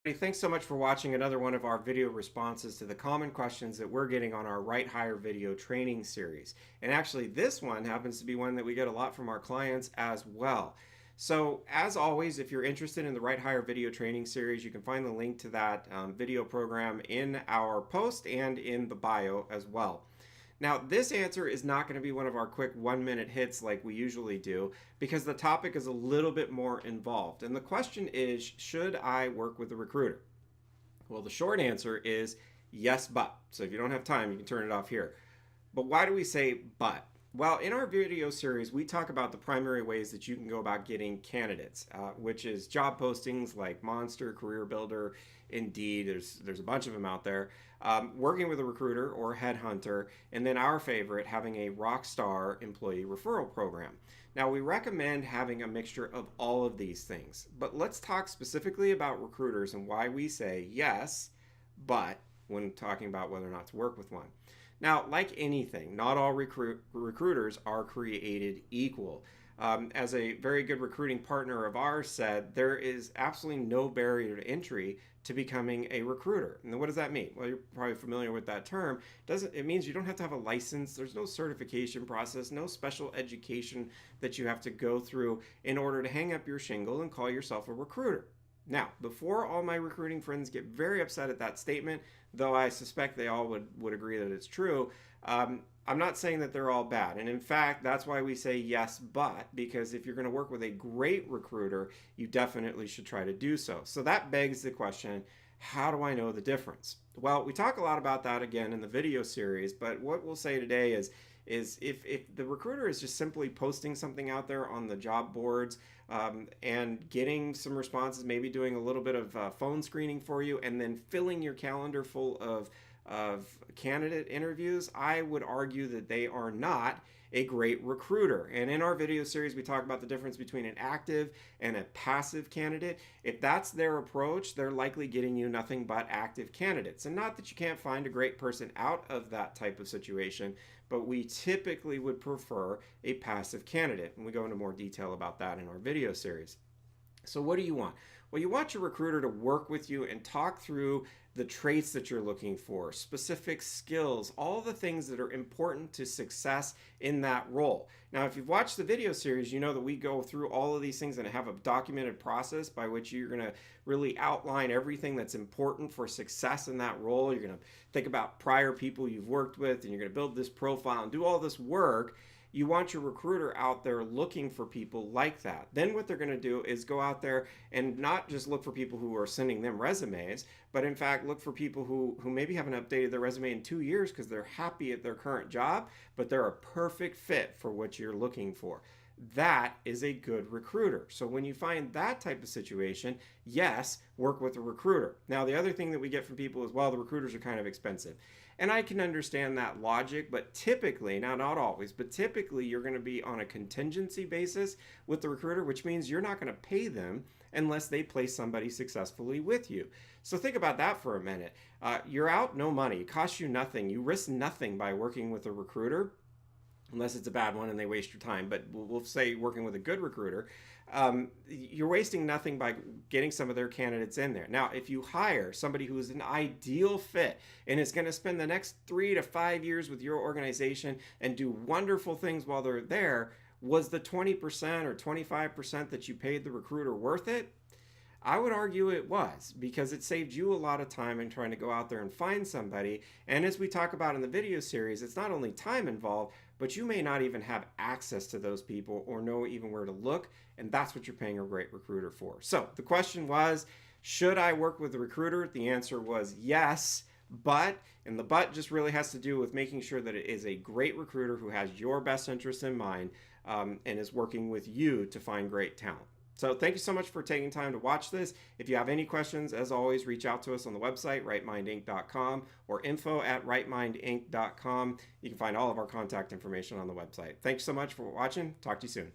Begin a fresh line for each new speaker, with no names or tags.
Hey, thanks so much for watching another one of our video responses to the common questions that we're getting on our RightHire video training series. And actually, this one happens to be one that we get a lot from our clients as well. So as always, if you're interested in the RightHire video training series, you can find the link to that video program in our post and in the bio as well. Now, this answer is not going to be one of our quick 1-minute hits like we usually do because the topic is a little bit more involved. And the question is, should I work with a recruiter? Well, the short answer is yes, but. So if you don't have time, you can turn it off here. But why do we say but? Well, in our video series, we talk about the primary ways that you can go about getting candidates, which is job postings like Monster, Career Builder, Indeed. There's a bunch of them out there. Working with a recruiter or headhunter, and then our favorite, having a rockstar employee referral program. Now, we recommend having a mixture of all of these things, but let's talk specifically about recruiters and why we say yes, but when talking about whether or not to work with one. Now, like anything, not all recruiters are created equal. As a very good recruiting partner of ours said, there is absolutely no barrier to entry to becoming a recruiter. And what does that mean? Well, you're probably familiar with that term. It means you don't have to have a license. There's no certification process, no special education that you have to go through in order to hang up your shingle and call yourself a recruiter. Now, before all my recruiting friends get very upset at that statement, though I suspect they all would agree that it's true, I'm not saying that they're all bad. And in fact, that's why we say yes, but, because if you're going to work with a great recruiter, you definitely should try to do so. So that begs the question, how do I know the difference? Well, we talk a lot about that again in the video series, but what we'll say today is if the recruiter is just simply posting something out there on the job boards and getting some responses, maybe doing a little bit of phone screening for you, and then filling your calendar full of candidate interviews, I would argue that they are not a great recruiter. And in our video series, we talk about the difference between an active and a passive candidate. If that's their approach, they're likely getting you nothing but active candidates. And not that you can't find a great person out of that type of situation, but we typically would prefer a passive candidate. And we go into more detail about that in our video series. So what do you want? Well, you want your recruiter to work with you and talk through the traits that you're looking for, specific skills, all the things that are important to success in that role. Now, if you've watched the video series, you know that we go through all of these things and have a documented process by which you're going to really outline everything that's important for success in that role. You're going to think about prior people you've worked with, and you're going to build this profile and do all this work. You want your recruiter out there looking for people like that. Then what they're going to do is go out there and not just look for people who are sending them resumes, but in fact look for people who maybe haven't updated their resume in 2 years because they're happy at their current job, but they're a perfect fit for what you're looking for. That is a good recruiter. So when you find that type of situation, yes, work with a recruiter. Now, the other thing that we get from people is, well, the recruiters are kind of expensive. And I can understand that logic, but typically, now not always, but typically you're going to be on a contingency basis with the recruiter, which means you're not going to pay them unless they place somebody successfully with you. So think about that for a minute. You're out, no money. It costs you nothing. You risk nothing by working with a recruiter, unless it's a bad one and they waste your time. But we'll say working with a good recruiter, you're wasting nothing by getting some of their candidates in there. Now, if you hire somebody who is an ideal fit and is going to spend the next 3 to 5 years with your organization and do wonderful things while they're there, was the 20% or 25% that you paid the recruiter worth it? I would argue it was, because it saved you a lot of time in trying to go out there and find somebody. And as we talk about in the video series, it's not only time involved, but you may not even have access to those people or know even where to look. And that's what you're paying a great recruiter for. So the question was, should I work with a recruiter? The answer was yes. And the but just really has to do with making sure that it is a great recruiter who has your best interest in mind and is working with you to find great talent. So thank you so much for taking time to watch this. If you have any questions, as always, reach out to us on the website, rightmindinc.com, or info@rightmindinc.com. You can find all of our contact information on the website. Thanks so much for watching. Talk to you soon.